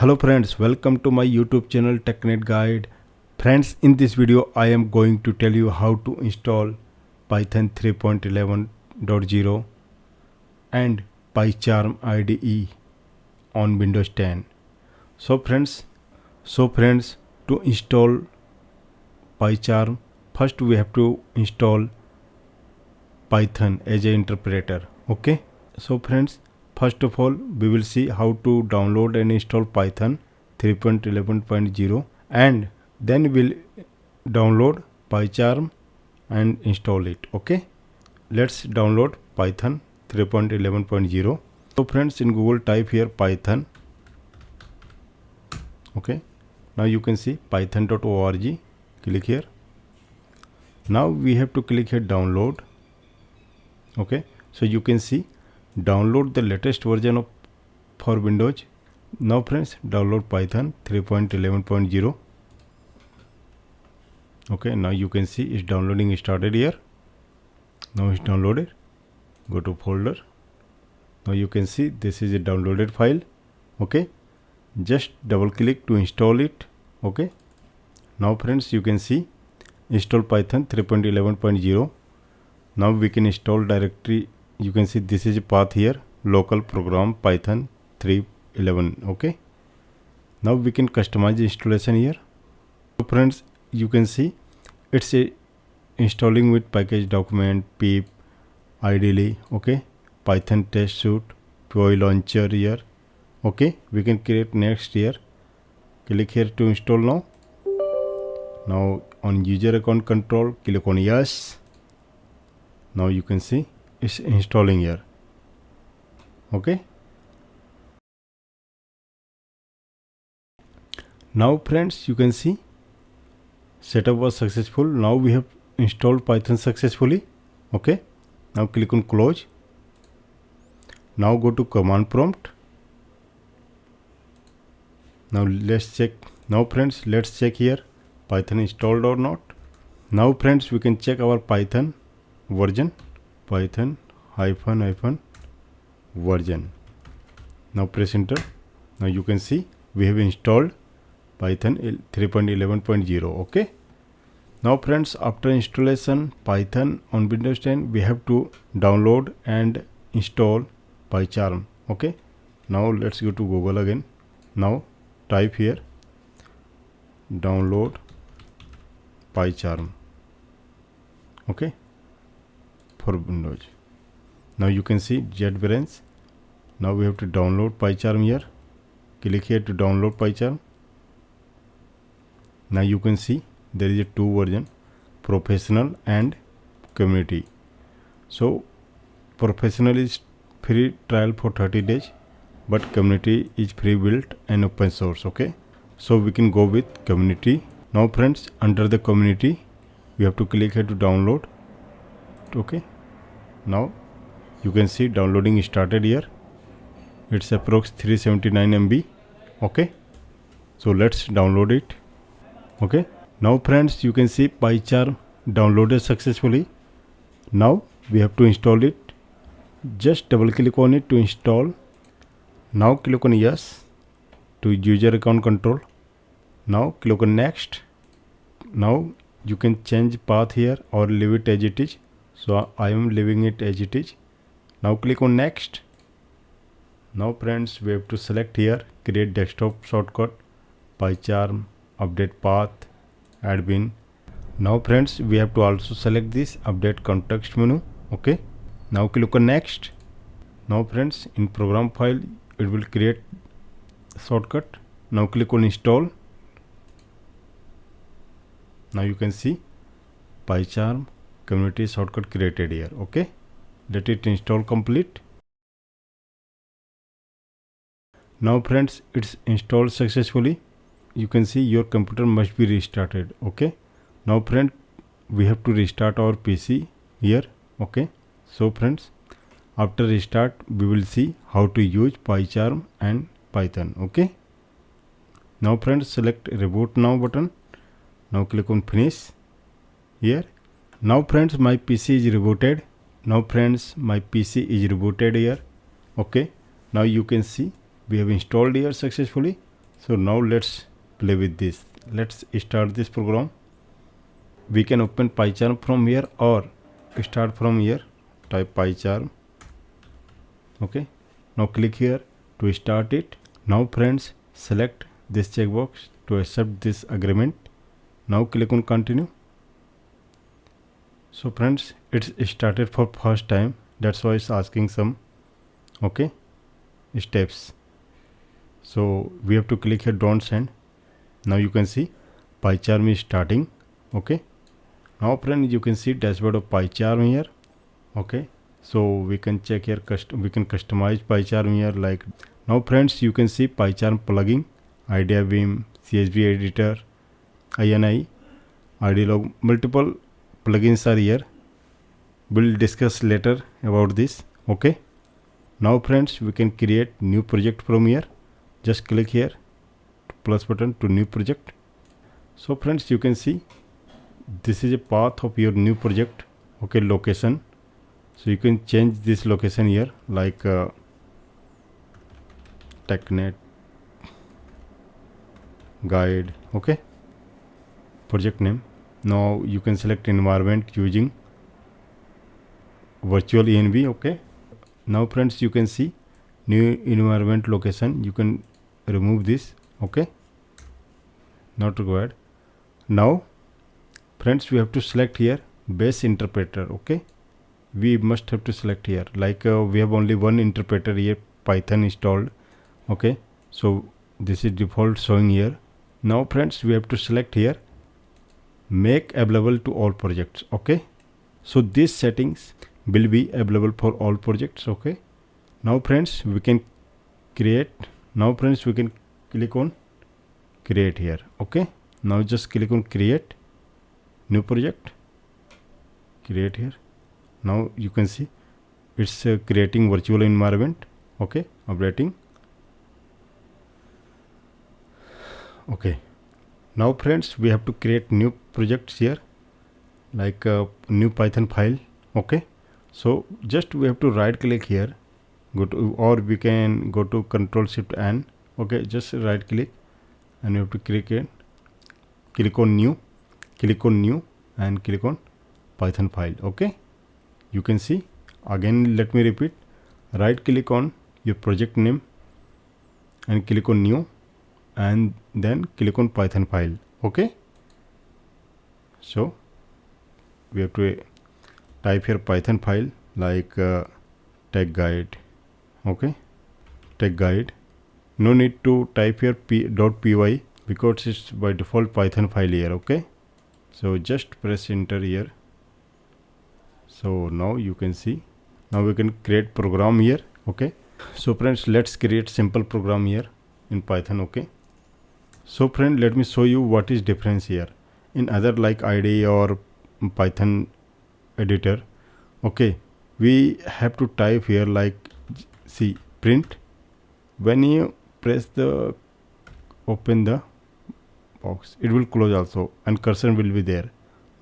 Hello friends, welcome to my YouTube channel TechNet Guide. Friends, in this video I am going to tell you how to install Python 3.11.0 and PyCharm IDE on Windows 10. So friends, to install PyCharm, first we have to install Python as an interpreter. Okay. So friends, first of all, we will see how to download and install Python 3.11.0 and then we'll download PyCharm and install it. Okay. Let's download Python 3.11.0. So friends, in Google type here Python. Okay. Now you can see python.org. Click here. Now we have to click here download. Okay. So you can see download the latest version of for Windows. Now friends, download Python 3.11.0. Okay, now you can see it's downloading started here. Now it's downloaded. Go to folder. Now you can see this is a downloaded file. Okay, just double click to install it. Okay, now friends, you can see install Python 3.11.0. Now we can install directory. You can see this is a path here, local program Python 3.11. Okay, now we can customize the installation here. So friends, you can see it's a installing with package document pip ideally. Okay, Python test suite, PY launcher here. Okay, we can create next here. Click here to install now. Now on user account control, click on yes. Now you can see it's installing here. Okay, now friends, you can see setup was successful. Now we have installed Python successfully. Okay, now click on close. Now go to command prompt. Now let's check. Now friends, let's check here Python installed or not. Now friends, we can check our Python version, Python -- version. Now press enter. Now you can see we have installed Python 3.11.0. Okay, now friends, after installation Python on Windows 10, we have to download and install PyCharm. Okay, now let's go to Google again. Now type here download PyCharm. Okay, for Windows. Now you can see JetBrains. Now we have to download PyCharm here. Click here to download PyCharm. Now you can see there is a two version, professional and community. So professional is free trial for 30 days, but community is free built and open source. Okay, so we can go with community. Now friends, under the community we have to click here to download. Okay, now you can see downloading started here. It's approx 379 MB. Okay, so let's download it. Okay, now friends, you can see PyCharm downloaded successfully. Now we have to install it. Just double click on it to install. Now click on yes to user account control. Now click on next. Now you can change path here or leave it as it is. So I am leaving it as it is. Now click on next. Now friends, we have to select here create desktop shortcut, PyCharm, update path, admin. Now friends, we have to also select this update context menu. Okay, now click on next. Now friends, in program file it will create shortcut. Now click on install. Now you can see PyCharm community shortcut created here. Okay, let it install complete. Now friends, it's installed successfully. You can see your computer must be restarted. Okay, now friend, we have to restart our PC here. Okay, so friends, after restart we will see how to use PyCharm and Python. Okay, now friends, select reboot now button. Now click on finish here. Now friends, my PC is rebooted. Now friends, my PC is rebooted here. Okay, now you can see we have installed here successfully. So now let's play with this. Let's start this program. We can open PyCharm from here or start from here. Type PyCharm. Okay, now click here to start it. Now friends, select this checkbox to accept this agreement. Now click on continue. So friends, it's started for first time, that's why it's asking some steps. So we have to click here don't send. Now you can see PyCharm is starting. Okay, now friends, you can see dashboard of PyCharm here. Okay, so we can check here, we can customize PyCharm here. Like now friends, you can see PyCharm plugin, idea beam, CSV editor, INI, IDlog, multiple plugins are here. We'll discuss later about this. Okay, now friends, we can create new project from here. Just click here plus button to new project. So friends, you can see this is a path of your new project. Okay, location. So you can change this location here, like TechNet guide. Okay, project name. Now you can select environment using virtual env. Okay, now friends, you can see new environment location. You can remove this. Okay, not required. Now friends, we have to select here base interpreter. Okay, we must have to select here, like we have only one interpreter here, Python installed. Okay, so this is default showing here. Now friends, we have to select here make available to all projects. Okay, so these settings will be available for all projects. Okay, now friends, we can create. Now friends, we can click on create here. Okay, now just click on create new project, create here. Now you can see it's creating virtual environment. Okay, updating. Okay, now friends, we have to create new projects here, like a new Python file. Okay, so just we have to right click here, go to, or we can go to Control Shift N. Okay, just right click and you have to click on new, and click on Python file. Okay, you can see again, let me repeat, right click on your project name and click on new, and then click on Python file. Okay, so we have to type here Python file, like tech guide. Okay, tech guide. No need to type here .py because it's by default Python file here. Okay, so just press enter here. So now you can see, now we can create program here. Okay, so friends, let's create simple program here in Python. Okay, so friend, let me show you what is difference here in other like IDE or Python editor. Okay, we have to type here, like see print. When you press the open the box, it will close also and cursor will be there.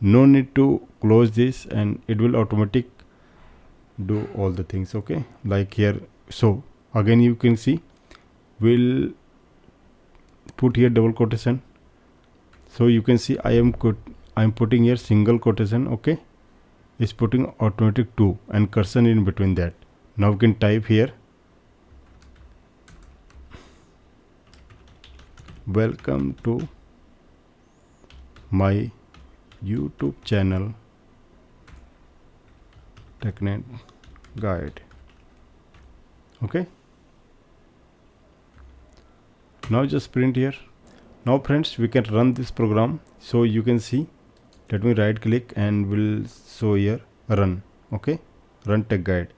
No need to close this and it will automatic do all the things. Okay, like here. So again you can see we'll put here double quotation. So you can see I'm putting here single quotation. Okay, is putting automatic 2 and cursor in between that. Now we can type here welcome to my YouTube channel TechNet guide. Okay, now just print here. Now friends, we can run this program. So you can see, let me right click and we'll show here run. Okay, run tech guide.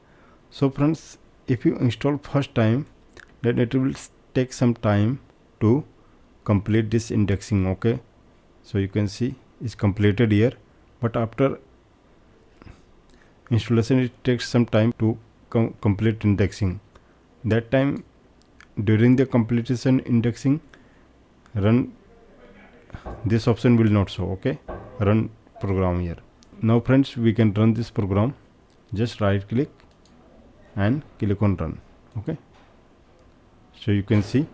So friends, if you install first time, then it will take some time to complete this indexing. Okay, so you can see it's completed here, but after installation it takes some time to complete indexing. That time, during the completion indexing, run this option will not show. Okay, run program here. Now friends, we can run this program. Just right click and click on run. Okay, so you can see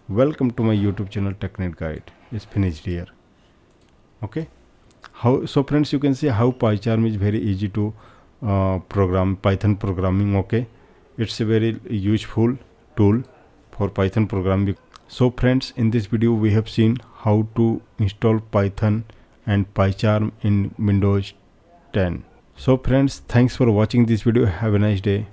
welcome to my YouTube channel TechNet Guide. It's finished here. Okay, how so friends, you can see how PyCharm is very easy to program Python programming. Okay, it's a very useful tool for Python programming. So friends, in this video we have seen how to install Python and PyCharm in Windows 10. So friends, thanks for watching this video. Have a nice day.